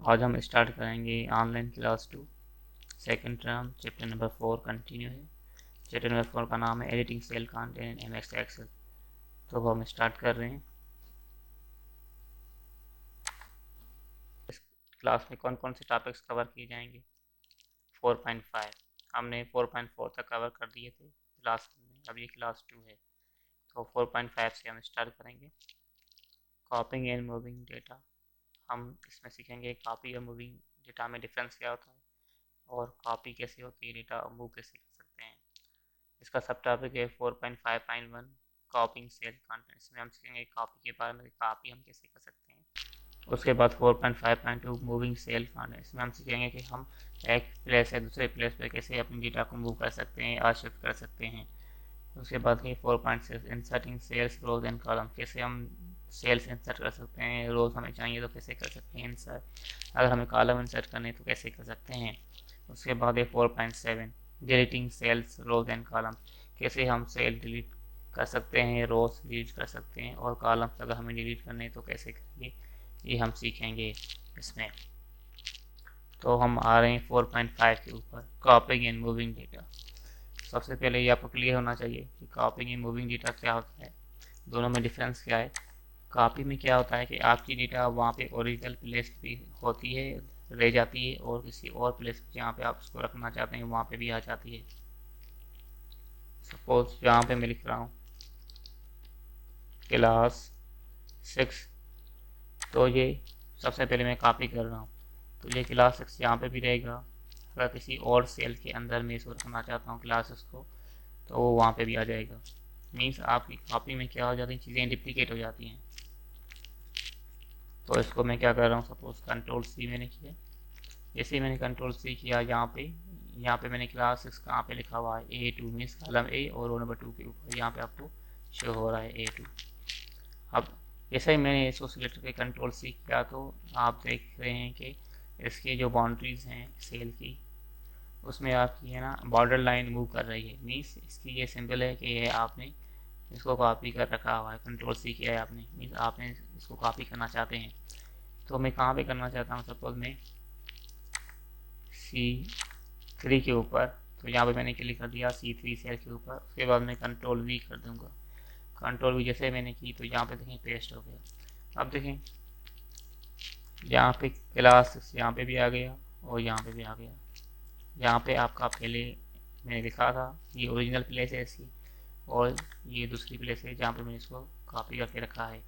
आज हम स्टार्ट करेंगे online class 2 second term chapter number 4 continue है। चैप्टर नंबर 4 का नाम है editing cell content in MS Excel. तो वो हम स्टार्ट कर रहे हैं। इस क्लास में कौन कौन से टॉपिक्स कवर किए जाएंगे? 4.5 हमने 4.4 तक कवर कर दिए थे क्लास में, अब ये क्लास 2 है। तो 4.5 से हम स्टार्ट करेंगे। कॉपिंग एंड मूविंग डेटा, हम इसमें सीखेंगे कॉपी और मूविंग डेटा में डिफरेंस क्या होता है और कॉपी कैसे होती है डेटा और मूव कैसे कर सकते हैं। इसका सब टॉपिक है 4.5.1 कॉपिंग सेल कंटेंट। इसमें हम सीखेंगे कॉपी के बारे में, कॉपी हम कैसे कर सकते हैं। उसके बाद 4.5.2 मूविंग सेल कंटेंट। इसमें हम सीखेंगे कि हम एक प्लेस से दूसरे प्लेस पे कैसे अपनी डेटा को मूव कर सकते हैं और शिफ्ट कर सकते हैं। उसके बाद है 4.6 inserting cells rows and column. कैसे हम सेल्स इंसर्ट कर सकते हैं, रोज हमें चाहिए तो कैसे कर सकते हैं इंसर्ट, अगर हमें कॉलम इंसर्ट करने तो कैसे कर सकते हैं। उसके बाद है 4.7 deleting cells rows and column. कैसे हम सेल डिलीट कर सकते हैं, रोज डिलीट कर सकते हैं और कॉलम्स अगर हमें डिलीट करने तो कैसे करेंगे, ये हम सीखेंगे इसमें। तो हम आ रहे हैं 4.5 के ऊपर कॉपिंग एंड मूविंग डेटा। सबसे पहले ये आपको क्लियर होना चाहिए कि कॉपिंग एंड मूविंग डेटा क्या होता है, दोनों में डिफरेंस क्या है। कॉपी में क्या होता है कि आपकी डेटा वहाँ पे ओरिजिनल प्लेस पे होती है, रह जाती है, और किसी और प्लेस जहाँ पे आप उसको रखना चाहते हैं वहाँ पे भी आ जाती है। सपोज यहाँ पे मैं लिख रहा हूँ क्लास 6, तो ये सबसे पहले मैं कॉपी कर रहा हूँ, तो ये क्लास 6 यहाँ पे भी रहेगा। अगर किसी और सेल के अंदर मैं इसको रखना चाहता हूँ क्लासेस को, तो वो वहाँ पे भी आ जाएगा। मीन्स आपकी कॉपी में क्या हो जाती है, चीज़ें डुप्लीकेट हो जाती हैं। तो इसको मैं क्या कर रहा हूँ, सपोज कंट्रोल सी मैंने किया। जैसे ही मैंने कंट्रोल सी किया, यहाँ पे मैंने क्लास 6 कहाँ पे लिखा हुआ है A2, मीन्स कॉलम ए और रो नंबर 2 के ऊपर यहाँ पे आपको शो हो रहा है A2। अब जैसे ही मैंने इसको सिलेक्ट करके कंट्रोल सी किया, तो आप देख रहे हैं कि इसकी जो बाउंड्रीज हैं सेल की, उसमें आपकी है ना बॉर्डर लाइन मूव कर रही है। मीन्स इसकी ये सिंबल है कि ये आपने इसको कॉपी कर रखा हुआ है, कंट्रोल सी किया है आपने, मीन्स आपने इसको कॉपी करना चाहते हैं। तो मैं कहाँ पे करना चाहता हूँ, सपोज मैं C3 के ऊपर, तो यहाँ पे मैंने क्लिक कर दिया C3 सेल के ऊपर। उसके बाद मैं कंट्रोल V कर दूंगा। कंट्रोल V जैसे मैंने की तो यहाँ पे देखें पेस्ट हो गया। अब देखें यहाँ पे क्लास यहाँ पे भी आ गया और यहाँ पे भी आ गया। यहाँ पे आपका पहले मैंने लिखा था ये ओरिजिनल प्लेस है इसकी, और ये दूसरी प्लेस है जहाँ पे मैंने इसको कॉपी करके रखा है।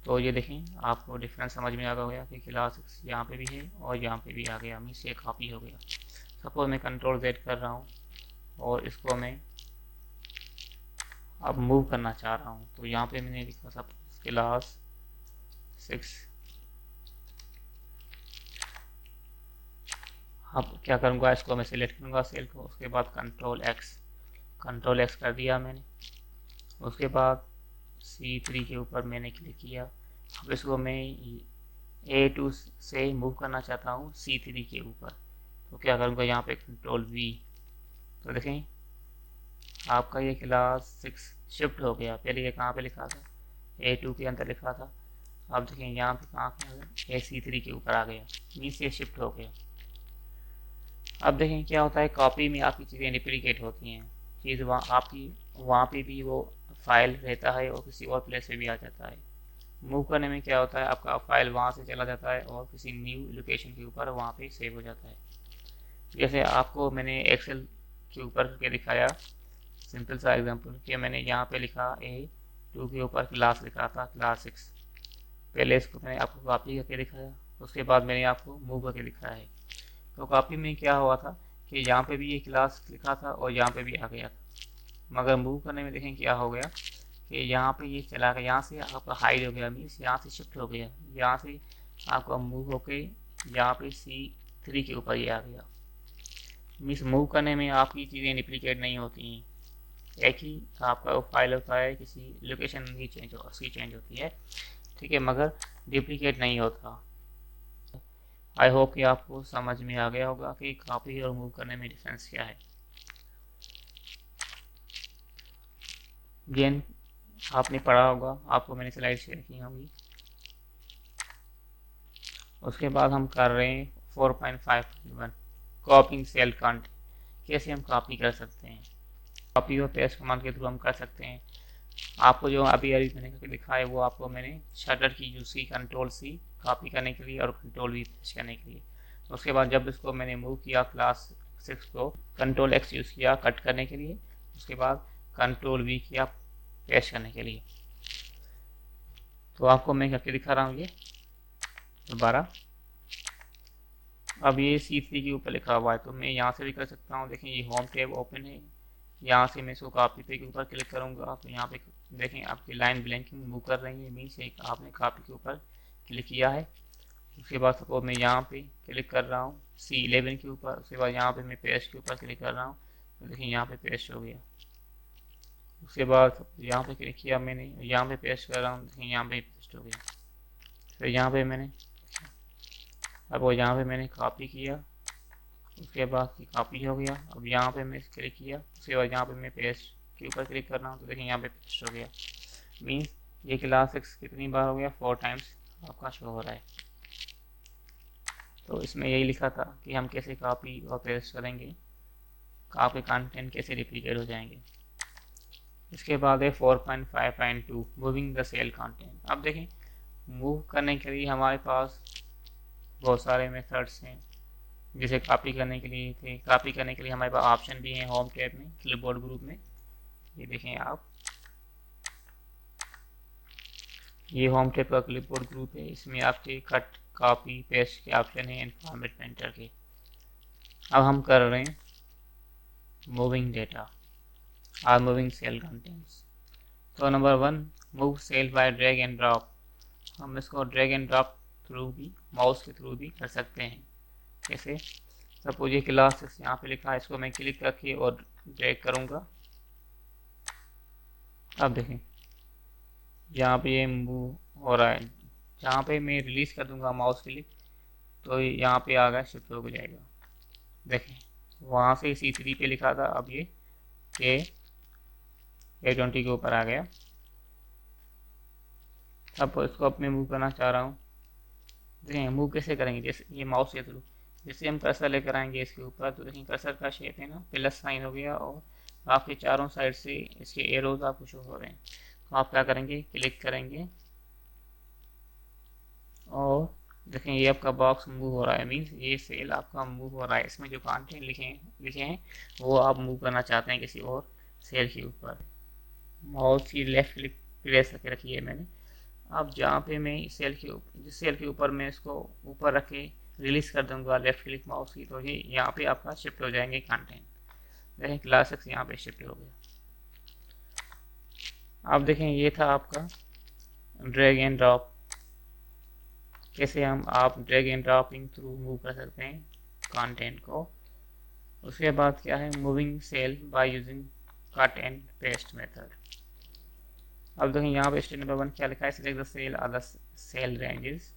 तो ये देखें आपको डिफरेंस समझ में आ गया कि क्लास यहाँ पे भी है और यहाँ पे भी आ गया, मीन्स ये कॉपी हो गया। सपोज मैं कंट्रोल Z कर रहा हूँ और इसको मैं अब मूव करना चाह रहा हूँ, तो यहाँ पे मैंने लिखा सपोज क्लास 6। अब क्या करूँगा, इसको मैं सिलेक्ट करूँगा सेल को, उसके बाद कंट्रोल X कर दिया मैंने। उसके बाद C3 के ऊपर मैंने क्लिक किया। अब इसको मैं A2 से मूव करना चाहता हूँ C3 के ऊपर, तो क्या करूँगा, यहाँ पे कंट्रोल V। तो देखें आपका ये क्लास 6 शिफ्ट हो गया। पहले ये कहाँ पे लिखा था, A2 के अंदर लिखा था। अब देखें यहाँ पे कहाँ पे C3 के ऊपर आ गया, मीन्स ये शिफ्ट हो गया। अब देखें क्या होता है, कॉपी में आपकी चीज़ें डुप्लीकेट होती हैं। चीज़ वहाँ आपकी वहाँ पे भी वो फाइल रहता है और किसी और प्लेस पे भी आ जाता है। मूव करने में क्या होता है, आपका फाइल वहाँ से चला जाता है और किसी न्यू लोकेशन के ऊपर वहाँ पे सेव हो जाता है। जैसे आपको मैंने एक्सेल के ऊपर के दिखाया सिंपल सा एग्जांपल कि मैंने यहाँ पे लिखा A2 के ऊपर क्लास लिखा था क्लास 6। पहले इसको मैंने आपको कॉपी करके दिखाया, उसके बाद मैंने आपको मूव करके दिखाया है। तो कॉपी में क्या हुआ था कि यहाँ पे भी ये क्लास लिखा था और यहाँ पे भी आ गया था, मगर मूव करने में देखें क्या हो गया कि यहाँ पे ये चला गया, यहाँ से आपका हाइड हो गया, मीन्स यहाँ से शिफ्ट हो गया, यहाँ से आपका मूव होके यहाँ पे C3 के ऊपर ये आ गया। मीन्स मूव करने में आपकी चीज़ें डुप्लीकेट नहीं होती हैं, एक ही आपका फाइल होता है, किसी लोकेशन ही चेंज हो उसकी चेंज होती है, ठीक है, मगर डुप्लीकेट नहीं होता। आई होप कि आपको समझ में आ गया होगा कि कॉपी और मूव करने में डिफरेंस क्या है। गेन आपने पढ़ा होगा, आपको मैंने स्लाइड शेयर की होंगी। उसके बाद हम कर रहे हैं 4.5 कॉपिंग सेल कंटेंट। कैसे हम कॉपी कर सकते हैं, कॉपी और पेस्ट कमांड के थ्रू हम कर सकते हैं। आपको जो अभी अभी मैंने करके दिखाया है वो आपको मैंने शटर की यूज की, कंट्रोल सी कॉपी करने के लिए और कंट्रोल वी पेस्ट करने के लिए। उसके बाद जब इसको मैंने मूव किया क्लास 6 को, कंट्रोल एक्स यूज़ किया कट करने के लिए, उसके बाद कंट्रोल वी किया पेस्ट करने के लिए। तो आपको मैं करके दिखा रहा हूँ ये दोबारा। अब ये C3 के ऊपर लिखा हुआ है तो मैं यहाँ से भी कर सकता हूँ। देखें ये होम टैब ओपन है, यहाँ से मैं इसको कॉपी पे के ऊपर क्लिक करूँगा तो यहाँ पे देखें आपकी लाइन ब्लैंकिंग मूव कर रही है, मीन्स एक आपने कॉपी के ऊपर क्लिक किया है। उसके बाद सपोज मैं यहाँ पे क्लिक कर रहा हूँ C11 के ऊपर, उसके बाद यहाँ पे मैं पेस्ट के ऊपर क्लिक कर रहा हूँ तो देखिए यहाँ पे पेस्ट हो गया। उसके बाद यहाँ पे क्लिक किया मैंने, यहाँ पे पेस्ट कर रहा हूँ, देखिए यहाँ पे पेस्ट हो गया। फिर यहाँ पे मैंने अब वो यहाँ पे मैंने कॉपी किया, उसके बाद कॉपी हो गया। अब यहाँ पे मैं क्लिक किया, उसके बाद यहाँ पे मैं पेस्ट के ऊपर क्लिक कर रहा हूँ तो देखिए यहाँ पे पेस्ट हो गया। मीन्स ये क्लास 6 कितनी बार हो गया, 4 टाइम्स आपका शो हो रहा है। तो इसमें यही लिखा था कि हम कैसे कॉपी और पेस्ट करेंगे, आपके कंटेंट कैसे रिप्लिकेट हो जाएंगे। इसके बाद है 4.5.2 मूविंग द सेल कंटेंट। अब देखें मूव करने के लिए हमारे पास बहुत सारे मेथड्स हैं। जिसे कॉपी करने के लिए थे, कॉपी करने के लिए हमारे पास ऑप्शन भी हैं होम टैब में, क्लिपबोर्ड ग्रुप में। ये देखें आप, ये होम टैब का क्लिपबोर्ड ग्रुप है, इसमें आपके कट कॉपी पेस्ट के ऑप्शन हैं फॉर्मेट पेंटर के। अब हम कर रहे हैं मूविंग डेटा और मूविंग सेल कंटेंट्स। तो number 1 move cell by drag and drop. हम इसको ड्रैग एंड ड्रॉप थ्रू भी, माउस के थ्रू भी कर सकते हैं। कैसे, सपोज ये क्लास यहाँ पे लिखा है, इसको मैं क्लिक करके और ड्रैग करूँगा। अब देखें यहाँ पे ये मूव हो रहा है, जहाँ पे मैं रिलीज कर दूंगा माउस क्लिक तो यहाँ पे आ गया, शिफ्ट हो जाएगा। देखें वहाँ से C3 पे लिखा था, अब ये A20 के ऊपर आ गया। अब इसको अब मैं मूव करना चाह रहा हूँ। देखें मूव कैसे करेंगे, जैसे ये माउस के थ्रू, जैसे हम कर्सर लेकर आएंगे इसके ऊपर तो देखें कर्सर का शेप है ना प्लस साइन हो गया और आपके चारों साइड से इसके एरोज आपको शो हो रहे हैं। तो आप क्या करेंगे, क्लिक करेंगे और देखें ये आपका बॉक्स मूव हो रहा है, मीन्स ये सेल आपका मूव हो रहा है। इसमें जो कंटेंट लिखे हैं वो आप मूव करना चाहते हैं किसी और सेल के ऊपर। माउस की लेफ्ट क्लिक प्रेस करके रखी है मैंने। अब जहाँ पे मैं जिस सेल के ऊपर मैं इसको ऊपर रख के रिलीज कर दूंगा लेफ्ट क्लिक माउस की, तो ये यहाँ पे आपका शिफ्ट हो जाएंगे कंटेंट। देखें क्लास 6 यहाँ पे शिफ्ट हो गया। अब देखें ये था आपका ड्रैग एंड ड्रॉप। कैसे हम आप drag and dropping through move कर सकते हैं कंटेंट को। उसके बाद क्या है, moving cell by using cut and paste method. अब देखें यहाँ पे स्टेप नंबर 1 क्या लिखा है, सिलेक्ट द सेल और the cell ranges,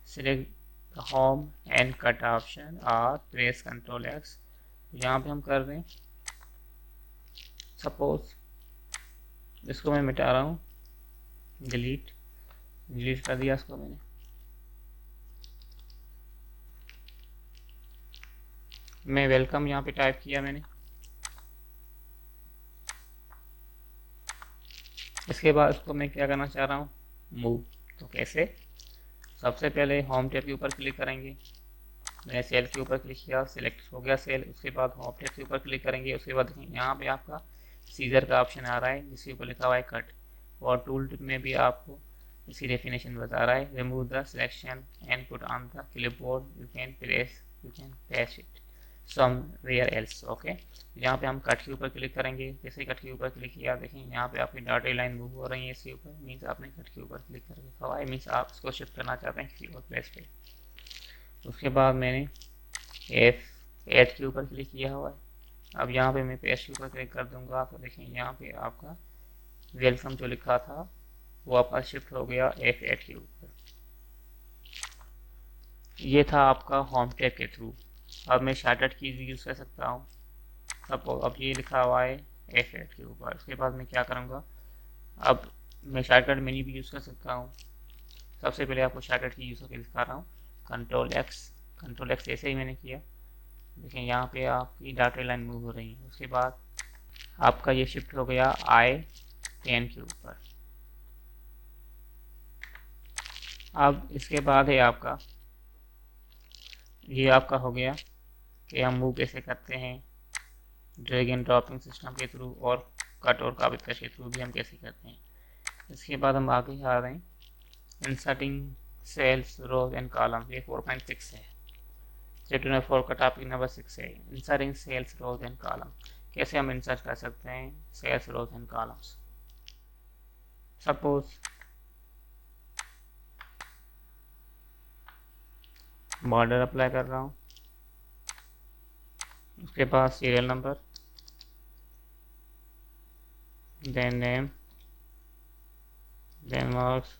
select the home and cut option और प्रेस कंट्रोल एक्स। यहाँ पे हम कर रहे हैं, सपोज इसको मैं मिटा रहा हूँ, डिलीट कर दिया इसको मैंने। मैं वेलकम यहाँ पे टाइप किया मैंने। इसके बाद इसको मैं क्या करना चाह रहा हूँ, मूव। तो कैसे, सबसे पहले होम टैब के ऊपर क्लिक करेंगे, मैंने सेल के ऊपर क्लिक किया, सिलेक्ट हो गया सेल। उसके बाद होम टैब के ऊपर क्लिक करेंगे, उसके बाद यहाँ पे आपका सीजर का ऑप्शन आ रहा है जिसके ऊपर लिखा हुआ है कट, और टूल में भी आपको इसी डेफिनेशन बता रहा है, remove the selection and put on the clipboard, you can paste it somewhere else. Okay, यहाँ पे हम कट के ऊपर क्लिक करेंगे। जैसे कट के ऊपर क्लिक किया, देखें यहाँ पे आपकी डॉटेड लाइन मूव हो रही है इसके ऊपर, मीन्स आपने कट के ऊपर क्लिक करके रखा है, मीन्स आप इसको शिफ्ट करना चाहते हैं किसी और प्लेस पे। उसके बाद मैंने F8 के ऊपर क्लिक किया हुआ है। अब यहाँ पे मैं पेस्ट के ऊपर क्लिक कर दूंगा तो देखें यहाँ पे आपका वेलकम जो लिखा था वो आपका शिफ्ट हो गया F8 के ऊपर। ये था आपका होम टैब के थ्रू। अब मैं शॉर्टकट कीज यूज़ कर सकता हूँ। अब ये लिखा हुआ है F8 के ऊपर। उसके बाद मैं क्या करूँगा, अब मैं शॉर्टकट मेन्यू भी यूज़ कर सकता हूँ। सबसे पहले आपको शॉर्टकट की यूज़ करके दिखा रहा हूँ। कंट्रोल एक्स जैसे ही मैंने किया, देखें यहाँ पे आपकी डाटा लाइन मूव हो रही है। उसके बाद आपका ये शिफ्ट हो गया I10 के ऊपर। अब इसके बाद है आपका, ये आपका हो गया कि हम मूव कैसे करते हैं ड्रैग एंड ड्रॉपिंग सिस्टम के थ्रू, और कट और कॉपी पेस्ट के थ्रू भी हम कैसे करते हैं। इसके बाद हम आगे आ रहे हैं inserting cells rows and column, ये 4.6 है। चैप्टर नंबर 4 का टॉपिक नंबर 6 है inserting cells rows and column. कैसे हम इंसर्ट कर सकते हैं cells rows and columns. Suppose border apply कर रहा हूँ, उसके बाद serial number, then name, then marks.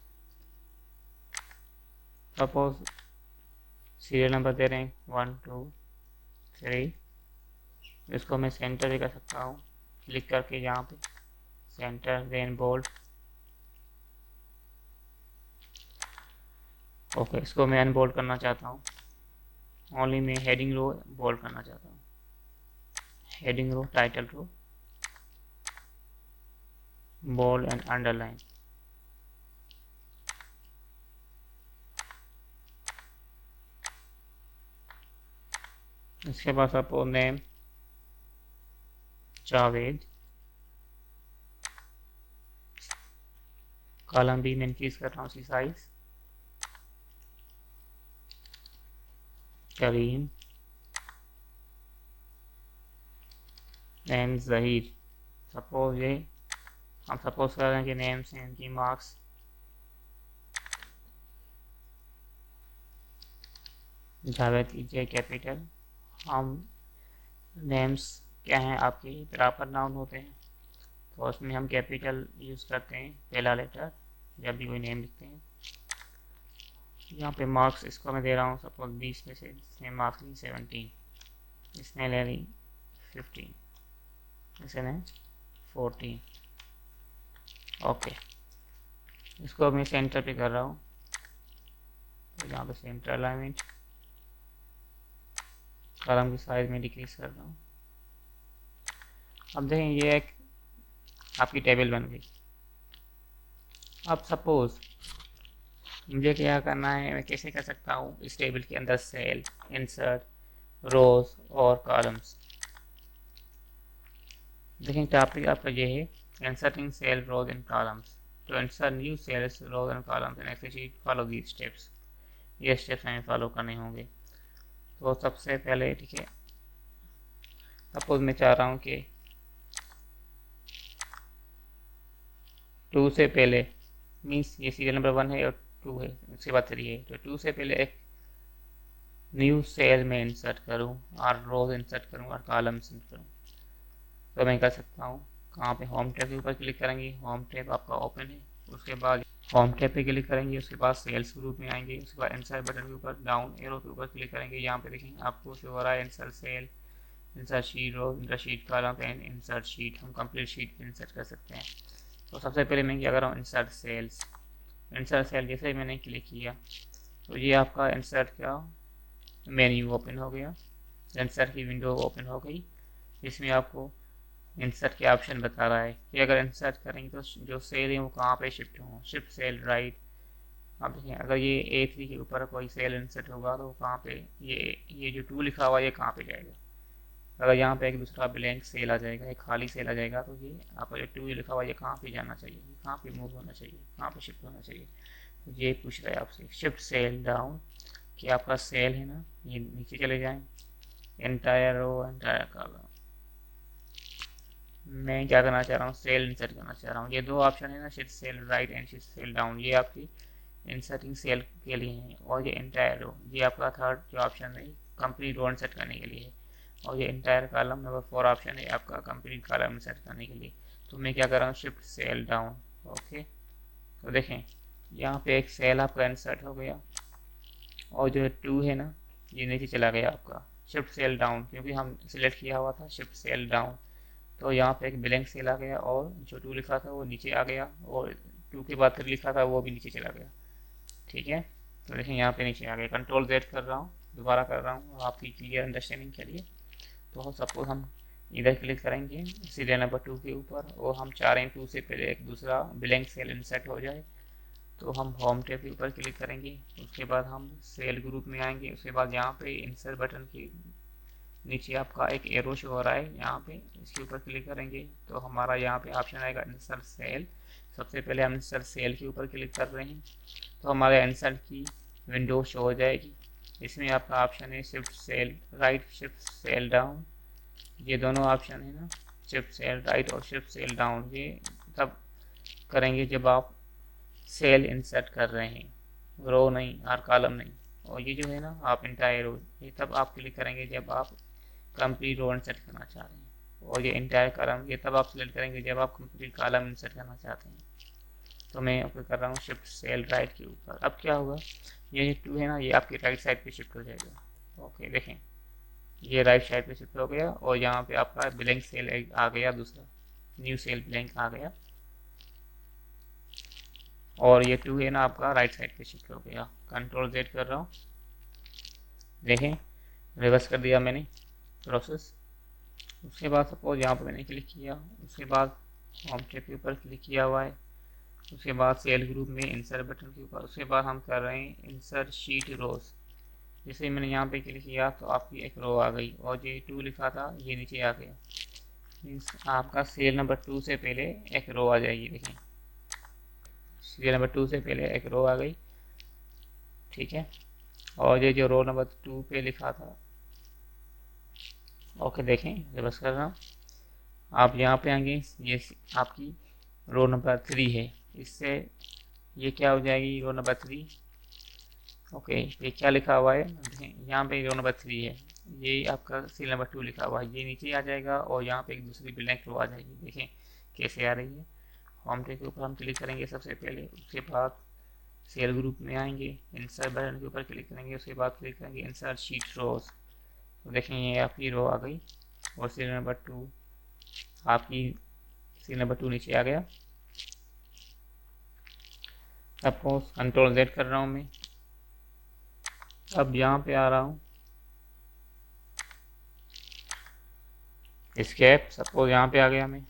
Suppose serial number दे रहे हैं 1 2 3। इसको मैं सेंटर भी कर सकता हूँ क्लिक करके, यहाँ पे सेंटर, देन बोल्ड। ओके, इसको मैं अनबोल्ड करना चाहता हूँ, ओनली मैं हेडिंग रो बोल्ड करना चाहता हूँ। Heading row, title row, bold and underline. इसके बाद सपोज नेम जावेद, कॉलम भी मैं इंक्रीज कर रहा हूँ उसकी size, Karim and Zaheer. Suppose ये हम सपोज कर रहे हैं कि नेम्स हैं, इनकी मार्क्स, जावेद कीजिए कैपिटल। हम नेम्स क्या हैं आपके प्रॉपर नाउन होते हैं, तो उसमें हम कैपिटल यूज़ करते हैं, पहला लेटर जब भी कोई नेम लिखते हैं। यहाँ पे मार्क्स इसको मैं दे रहा हूँ सपोज 20 में से इसने मार्क्स ली 17, इसने ले ली 15, इसने 14। ओके, इसको मैं सेंटर पे कर रहा हूँ, तो यहाँ पे सेंटर अलाइनमेंट, कॉलम की साइज में डिक्रीज कर रहा हूँ। अब देखें ये एक आपकी टेबल बन गई। अब सपोज मुझे क्या करना है, मैं कैसे कर सकता हूँ इस टेबल के अंदर सेल, इंसर्ट, रोज और कॉलम्स। देखें टॉपिक आपका ये है inserting cell rows and columns. To insert new cells rows and columns in Excel sheet follow these steps. ये स्टेप्स हमें फॉलो करने होंगे। तो सबसे पहले ठीक है, सपोज मैं चाह रहा हूँ कि 2 से पहले, मीन्स ये सीरियल नंबर 1 है और 2 है, उसके बाद 3 है, तो 2 से पहले एक न्यू सेल में इंसर्ट करूँ और रोज इंसर्ट करूँ और कॉलम इंसर्ट करूँ। तो मैं कर सकता हूँ, कहाँ पे होम टैब के ऊपर क्लिक करेंगे, होम टैब आपका ओपन है, उसके बाद होम टैब पे क्लिक करेंगे, उसके बाद सेल्स ग्रुप में आएंगे, उसके बाद इंसर्ट बटन के ऊपर डाउन एरो के ऊपर क्लिक करेंगे। यहाँ पे देखेंगे आपको शो हो रहा है insert cell, insert sheet row, insert sheet column and insert sheet. हम कंप्लीट शीट पे इंसर्ट कर सकते हैं। तो सबसे पहले मैं क्या कर रहा हूँ, इंसर्ट सेल्स। इंसर्ट सेल जैसे ही मैंने क्लिक किया तो ये आपका इंसर्ट का मेन्यू ओपन हो गया, इंसर्ट की विंडो ओपन हो गई, जिसमें आपको इंसर्ट के ऑप्शन बता रहा है कि अगर इंसर्ट करेंगे तो जो सेल है वो कहाँ पे शिफ्ट हो, शिफ्ट सेल राइट। अब देखिए अगर ये A3 के ऊपर कोई सेल इंसर्ट होगा तो कहाँ पे ये जो 2 लिखा हुआ है ये कहाँ पे जाएगा। अगर यहाँ पे एक दूसरा ब्लैंक सेल आ जाएगा, एक खाली सेल आ जाएगा, तो ये आपका जो 2 लिखा हुआ है ये कहाँ पे जाना चाहिए, कहाँ पे मूव होना चाहिए, कहाँ पे शिफ्ट होना चाहिए। तो ये पूछ रहा है आपसे शिफ्ट सेल डाउन, कि आपका सेल है ना ये नीचे चले जाएं, एंटायर रो, एंटायर कॉलम। मैं क्या करना चाह रहा हूँ, सेल इंसर्ट करना चाह रहा हूँ। ये 2 ऑप्शन है ना, shift cell right and shift cell down, ये आपकी इंसर्टिंग सेल के लिए है। और ये एंटायर रो, ये आपका थर्ड जो ऑप्शन है कंप्लीट रो इंसर्ट करने के लिए है। और ये एंटायर कॉलम नंबर 4 ऑप्शन है आपका कंप्लीट कॉलम इंसर्ट करने के लिए। तो मैं क्या कर रहा हूँ, शिफ्ट सेल डाउन। ओके, तो देखें यहाँ पे एक सेल आपका इंसर्ट हो गया, और जो 2 है ना ये नीचे चला गया आपका, शिफ्ट सेल डाउन, क्योंकि हम सिलेक्ट किया हुआ था शिफ्ट सेल डाउन। तो यहाँ पे एक ब्लैंक सेल आ गया, और जो 2 लिखा था वो नीचे आ गया, और 2 के बाद 3 लिखा था वो भी नीचे चला गया। ठीक है, तो देखिए यहाँ पे नीचे आ गया। कंट्रोल Z कर रहा हूँ, दोबारा कर रहा हूँ आपकी क्लियर अंडरस्टैंडिंग के लिए। तो सपोज हम इधर क्लिक करेंगे सीरियल नंबर 2 के ऊपर और हम चाह रहे हैं 2 से पहले एक दूसरा ब्लैंक सेल इंसर्ट हो जाए। तो हम होम टैब के ऊपर क्लिक करेंगे, उसके बाद हम सेल ग्रुप में आएंगे। उसके बाद यहाँ पे इंसर्ट बटन के नीचे आपका एक एरो शो हो रहा है, यहाँ पे इसके ऊपर क्लिक करेंगे तो हमारा यहाँ पे ऑप्शन आएगा इंसर्ट सेल। सबसे पहले हम इंसर्ट सेल के ऊपर क्लिक कर रहे हैं तो हमारे इंसर्ट की विंडो शो हो जाएगी। इसमें आपका ऑप्शन है shift cell right, shift cell down. ये दोनों ऑप्शन है ना, शिफ्ट सेल राइट और शिफ्ट सेल डाउन, ये तब करेंगे जब आप सेल इंसर्ट कर रहे हैं, रो नहीं और कॉलम नहीं। और ये जो है ना आप इंटायर रो, ये तब आप क्लिक करेंगे जब आप कंप्लीट रो इंसर्ट करना चाह रहे हैं। और ये इंटायर कॉलम, ये तब आप सिलेक्ट करेंगे जब आप कंप्लीट कॉलम इंसर्ट करना चाहते हैं। तो मैं आपको कर रहा हूँ शिफ्ट सेल राइट के ऊपर। अब क्या होगा, ये 2 है ना, ये आपकी राइट साइड पे शिफ्ट हो जाएगा। ओके देखें, ये राइट साइड पे शिफ्ट हो गया और यहाँ पे आपका ब्लैंक सेल आ गया, दूसरा न्यू सेल ब्लैंक आ गया। और ये 2 है ना आपका राइट साइड पे शिफ्ट हो गया। कंट्रोल Z कर रहा हूँ, देखें रिवर्स कर दिया मैंने प्रोसेस। उसके बाद सपोज यहाँ पर मैंने क्लिक किया, उसके बाद होम टैब के ऊपर क्लिक किया हुआ है, उसके बाद सेल ग्रुप में इंसर्ट बटन के ऊपर, उसके बाद हम कर रहे हैं इंसर्ट शीट रोज। जैसे मैंने यहाँ पे क्लिक किया तो आपकी एक रो आ गई और ये 2 लिखा था ये नीचे आ गया। मीन्स आपका सीरियल नंबर 2 से पहले एक रो आ जाएगी। देखें सीरियल नंबर 2 से पहले एक रो आ गई, ठीक है। और ये जो रो नंबर 2 पे लिखा था, ओके देखें रिवर्स कर रहा हूँ। आप यहाँ पे आएंगे, ये आपकी रो नंबर 3 है, इससे ये क्या हो जाएगी रो नंबर 3। ओके ये क्या लिखा हुआ है, देखें यहाँ पे रो नंबर 3 है, ये आपका सीरियल नंबर 2 लिखा हुआ है, ये नीचे आ जाएगा और यहाँ पे एक दूसरी ब्लैंक रो आ जाएगी। देखें कैसे आ रही है। होम टैब के ऊपर हम क्लिक करेंगे सबसे पहले, उसके बाद सेल ग्रुप में आएंगे, इंसर्ट बटन के ऊपर क्लिक करेंगे, उसके बाद क्लिक करेंगे इंसर्ट शीट रोज। तो देखें ये आपकी रो आ गई और सीरियल नंबर 2 आपकी सीरियल नंबर 2 नीचे आ गया। सपोज कंट्रोल Z कर रहा हूँ मैं, अब यहाँ पे आ रहा हूँ एस्केप, सपोज यहाँ पे आ गया मैं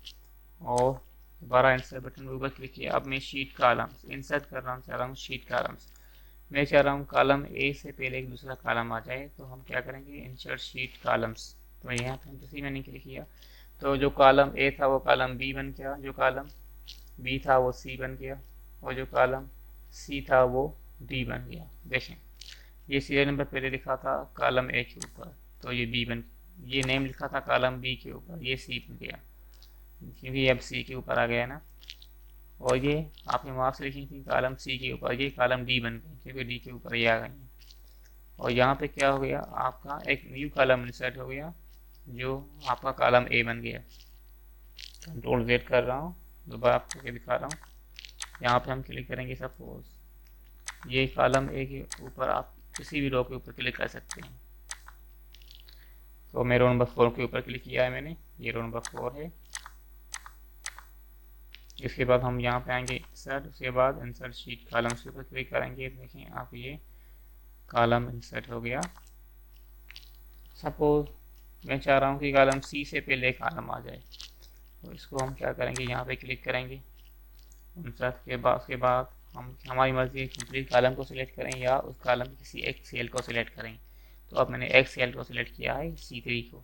और दोबारा इंसर्ट बटन के ऊपर क्लिक किया। अब मैं शीट कॉलम्स इंसर्ट कर रहा हूँ, चाह रहा हूँ शीट कॉलम्स। मैं चाह रहा हूँ कॉलम ए से पहले एक दूसरा कॉलम आ जाए, तो हम क्या करेंगे इंसर्ट शीट कॉलम्स। तो यहाँ पे जैसे मैंने क्लिक किया तो जो कॉलम ए था वो कॉलम बी बन गया, जो कॉलम बी था वो सी बन गया और जो कॉलम सी था वो डी बन गया। देखें ये सीरियल नंबर पहले लिखा था कॉलम ए के ऊपर तो ये बी बन, ये नेम लिखा था कॉलम बी के ऊपर, ये सी बन गया क्योंकि अब सी के ऊपर आ गया ना। और ये आपने मार्क्स लिखी थी कॉलम सी के ऊपर, ये कॉलम डी बन गई क्योंकि डी के ऊपर ये आ गई है। और यहाँ पे क्या हो गया, आपका एक न्यू कॉलम इंसर्ट हो गया जो आपका कॉलम ए बन गया। कंट्रोल Z कर रहा हूँ, दोबारा आपको दिखा रहा हूँ। यहाँ पे हम क्लिक करेंगे, सपोज ये कॉलम ए के ऊपर आप किसी भी रो के ऊपर क्लिक कर सकते हैं। तो मैं रो नंबर 4 के ऊपर क्लिक किया है मैंने, ये रो नंबर 4 है। इसके बाद हम यहाँ पे आएंगे इंसर्ट, उसके बाद इंसर्ट शीट कॉलम्स के ऊपर क्लिक करेंगे। देखें आप ये कॉलम इंसर्ट हो गया। सपोज मैं चाह रहा हूँ कि कॉलम सी से पहले कॉलम आ जाए, तो इसको हम क्या करेंगे यहाँ पे क्लिक करेंगे इंसर्ट के बाद, उसके बाद हम हमारी मर्जी कंप्लीट कॉलम को सिलेक्ट करें या उस कॉलम की किसी एक सेल को सिलेक्ट करें। तो अब मैंने एक सेल को सिलेक्ट किया है C3 को,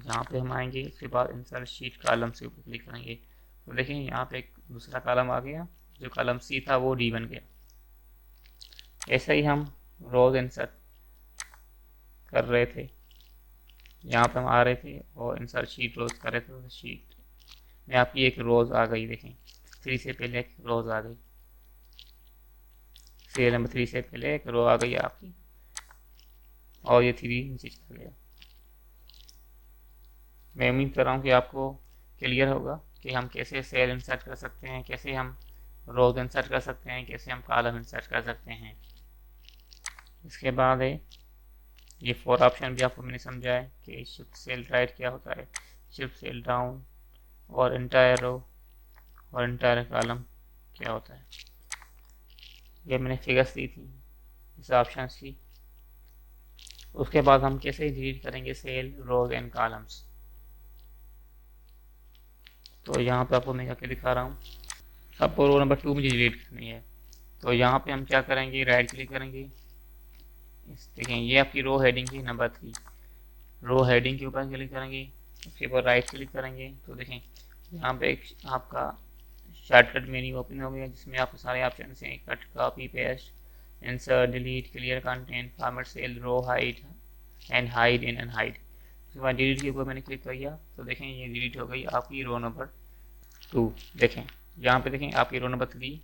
यहाँ पे हम आएंगे, उसके बाद इंसर्ट शीट कॉलम के ऊपर क्लिक करेंगे। तो देखें यहाँ पे एक दूसरा कॉलम आ गया, जो कॉलम सी था वो डी बन गया। ऐसे ही हम रोज इंसर्ट कर रहे थे, यहाँ पे हम आ रहे थे और इंसर्ट शीट रोज कर रहे थे, तो शीट में आपकी एक रोज आ गई। देखें 3 से पहले एक रोज आ गई, सीरियल नंबर 3 से पहले एक रो आ गई आपकी और ये 3 नीचे चला गया। मैं उम्मीद कर रहा हूँ कि आपको क्लियर होगा कि हम कैसे सेल इंसर्ट कर सकते हैं, कैसे हम रोज इंसर्ट कर सकते हैं, कैसे हम कॉलम इंसर्ट कर सकते हैं। इसके बाद है ये 4 ऑप्शन भी आपको मैंने समझाया कि शिफ्ट सेल राइट क्या होता है, शिफ्ट सेल डाउन और इंटायर रो और इंटायर कॉलम क्या होता है। ये मैंने फिगर्स दी थी, इस ऑप्शन की। उसके बाद हम कैसे डिलीट करेंगे सेल रोज एंड कॉलम्स। तो यहाँ पे आपको मैं क्या दिखा रहा हूँ, सबको रो नंबर 2 मुझे डिलीट करनी है। तो यहाँ पे हम क्या करेंगे, राइट क्लिक करेंगे, देखें ये आपकी रो हेडिंग थी नंबर 3, रो हेडिंग के ऊपर क्लिक करेंगे, उसके बाद राइट क्लिक करेंगे। तो देखें यहाँ पे एक आपका शॉर्टकट मेन्यू ओपन हो गया जिसमें आपको सारे ऑप्शन हैं, cut, copy, paste, insert, delete, clear content, format cell, row hide and hide in and hide. उसके बाद डिलीट के ऊपर मैंने क्लिक किया तो देखें ये डिलीट हो गई आपकी रो नंबर 2। देखें यहाँ पे देखें आपकी रो नंबर 3।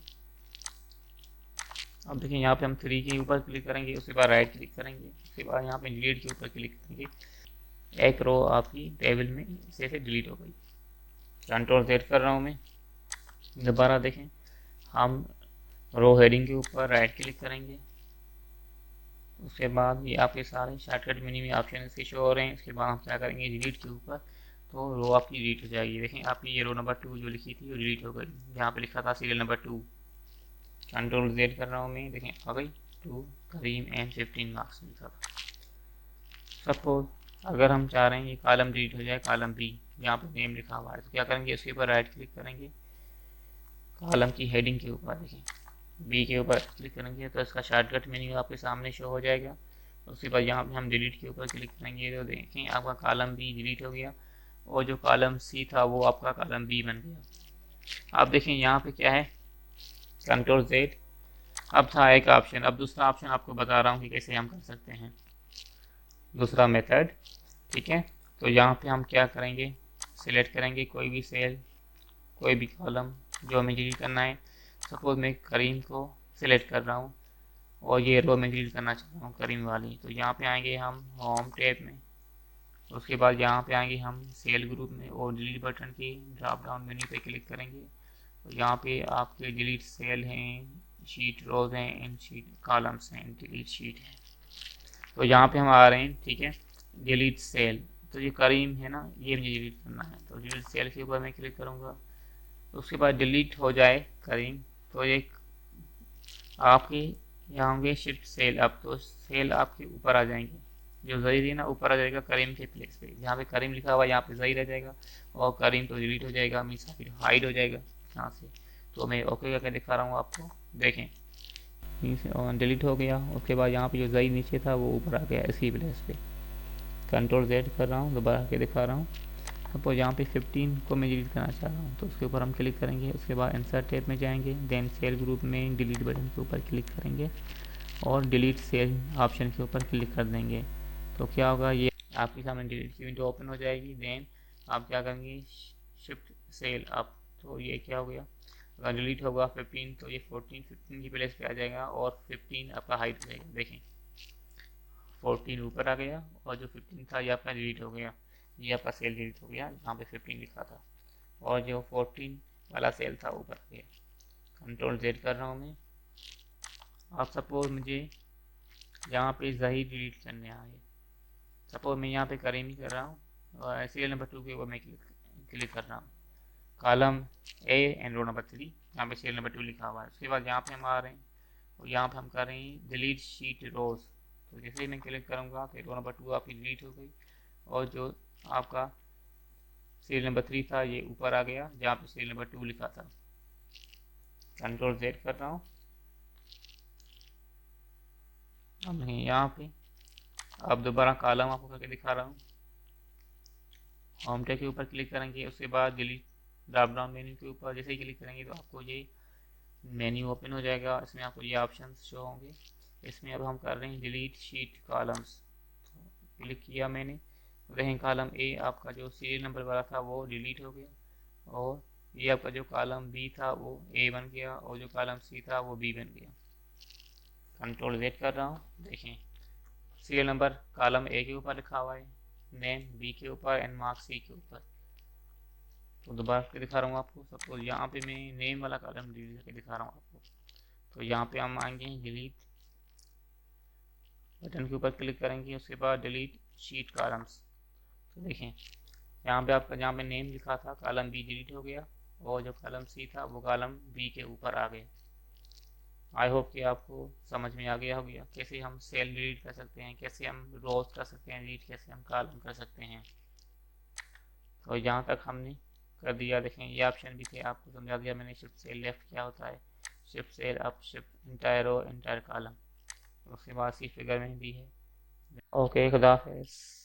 अब देखें यहाँ पे हम 3 के ऊपर क्लिक करेंगे, उसके बाद राइट क्लिक करेंगे, उसके बाद यहाँ पे डिलीट के ऊपर क्लिक करेंगे, एक रो आपकी टेबल में से डिलीट हो गई। कंट्रोल Z कर रहा हूँ मैं। दोबारा देखें हम रो हेडिंग के ऊपर राइट क्लिक करेंगे, उसके बाद ये आपके सारे शॉर्टकट मेन्यू में ऑप्शन इसके शो हो रहे हैं। उसके बाद हम क्या करेंगे, डिलीट के ऊपर, तो रो आपकी डिलीट हो जाएगी। देखें आपकी ये रो नंबर 2 जो लिखी थी वो डिलीट हो गई, जहाँ पे लिखा था सीरियल नंबर 2। कंट्रोल Z कर रहा हूँ मैं, देखें आ गई 2 करीम एंड 15 मार्क्स लिखा था। सपोज अगर हम चाह रहे हैं ये कॉलम डिलीट हो जाए, कॉलम बी यहाँ पे नेम लिखा हुआ है, तो क्या करेंगे, उसके ऊपर राइट क्लिक करेंगे, कॉलम की हेडिंग के ऊपर देखें बी के ऊपर क्लिक करेंगे तो इसका शॉर्टकट मेन्यू आपके सामने शो हो जाएगा। उसके बाद यहाँ पे हम डिलीट के ऊपर क्लिक करेंगे तो देखें आपका कॉलम बी डिलीट हो गया और जो कॉलम सी था वो आपका कॉलम बी बन गया। अब देखें यहाँ पे क्या है, कंट्रोल Z। अब था एक ऑप्शन, अब दूसरा ऑप्शन आपको बता रहा हूँ कि कैसे हम कर सकते हैं दूसरा मेथड। ठीक है, तो यहाँ पे हम क्या करेंगे, सिलेक्ट करेंगे कोई भी सेल, कोई भी कॉलम जो हमें डिलीट करना है। सपोज मैं करीम को सिलेक्ट कर रहा हूँ और ये रो में डिलीट करना चाहता हूँ करीम वाली, तो यहाँ पे आएंगे हम होम टैब में, उसके बाद यहाँ पे आएंगे हम सेल ग्रुप में और डिलीट बटन की ड्रॉप डाउन मेन्यू पे क्लिक करेंगे। तो यहाँ पे आपके डिलीट सेल हैं, शीट रोज हैं एंड शीट कॉलम्स हैं, डिलीट शीट है। तो यहाँ पे हम आ रहे हैं, ठीक है, डिलीट सेल, तो ये करीम है ना, ये मुझे डिलीट करना है, तो डिलीट सेल के ऊपर मैं क्लिक करूँगा। उसके बाद डिलीट हो जाए करीम तो एक आपके यहाँ होंगे शिफ्ट सेल, अब तो सेल आपके ऊपर आ जाएंगे, जो जही थी ना ऊपर आ जाएगा करीम के प्लेस पे, जहाँ पे करीम लिखा हुआ है यहाँ पे जही रह जाएगा और करीम तो डिलीट हो जाएगा, मीन्स फिर हाइड हो जाएगा यहाँ से। तो मैं ओके करके दिखा रहा हूँ आपको, देखें मीन्स डिलीट हो गया। उसके बाद यहाँ पे जो जही नीचे था वो ऊपर आ गया इसी प्लेस पे। कंट्रोल Z कर रहा हूँ, दोबारा के दिखा रहा हूँ। सपोज यहाँ पे 15 को मैं डिलीट करना चाह रहा हूँ तो उसके ऊपर हम क्लिक करेंगे, उसके बाद इंसर्ट टैब में जाएंगे, देन सेल ग्रुप में डिलीट बटन के ऊपर क्लिक करेंगे और डिलीट सेल ऑप्शन के ऊपर क्लिक कर देंगे। तो क्या होगा, ये आपके सामने डिलीट की विंडो ओपन हो जाएगी। देन आप क्या करेंगे, शिफ्ट सेल अप, तो ये क्या हो गया, अगर डिलीट होगा 15 तो ये 15 की प्लेस पे आ जाएगा और 15 आपका हाइड हो जाएगा। देखें 14 ऊपर आ गया और जो 15 था ये आपका डिलीट हो गया, ये आपका सेल डिलीट हो गया जहाँ पे 15 लिखा था और जो 14 वाला सेल था ऊपर आ गया। कंट्रोल Z कर रहा हूँ मैं। अब सपोज मुझे यहाँ पे जही डिलीट करने आए, सपोज मैं यहाँ पे करीम ही कर रहा हूँ और सीरियल नंबर 2 के ऊपर मैं क्लिक कर रहा हूँ, column A and row number 3, यहाँ पे सीरियल नंबर 2 लिखा हुआ है। उसके बाद यहाँ पे हम आ रहे हैं और यहाँ पे हम कर रहे हैं डिलीट शीट रोज, तो जैसे ही मैं क्लिक करूँगा तो रो नंबर 2 आपकी डिलीट हो गई और जो आपका सीरियल नंबर 3 था ये ऊपर आ गया जहाँ पे सीरियल नंबर 2 लिखा था। कंट्रोल Z कर रहा हूँ, अब नहीं यहाँ पे, अब दोबारा कॉलम आपको करके दिखा रहा हूँ। होम टैब के ऊपर क्लिक करेंगे, उसके बाद डिलीट ड्रॉप डाउन मेन्यू के ऊपर जैसे ही क्लिक करेंगे तो आपको ये मेन्यू ओपन हो जाएगा, इसमें आपको ये ऑप्शन शो होंगे। इसमें अब हम कर रहे हैं डिलीट शीट कॉलम्स, तो क्लिक किया मैंने, देखें कॉलम A आपका जो सीरियल नंबर वाला था वो डिलीट हो गया और ये आपका जो कॉलम B था वो A बन गया और जो कॉलम C था वो B बन गया। कंट्रोल Z कर रहा हूँ, देखें सीरियल नंबर कॉलम A के ऊपर लिखा हुआ है, नेम B के ऊपर एंड मार्क्स C के ऊपर। तो दोबारा करके दिखा रहा हूँ आपको, सपोज यहाँ पे मैं नेम वाला कॉलम डिलीट करके दिखा रहा हूँ आपको। तो यहाँ पे हम आएंगे डिलीट बटन के ऊपर क्लिक करेंगे, उसके बाद डिलीट शीट कॉलम्स, तो देखें यहाँ पे आपका जहाँ पे नेम लिखा था कॉलम B डिलीट हो गया और जो कॉलम C था वो कॉलम B के ऊपर आ गया। आई होप कि आपको समझ में आ गया होगा कैसे हम सेल डिलीट कर सकते हैं, कैसे हम रोज कर सकते हैं डिलीट, कैसे हम कॉलम कर सकते हैं। तो यहाँ तक हमने कर दिया। देखें ये ऑप्शन भी थे, आपको समझा दिया मैंने। शिफ्ट सेल लेफ्ट क्या होता है, shift cell up, shift entire row, entire column. उसके बाद सी फिगर में भी है। ओके, खुदा हाफिज़।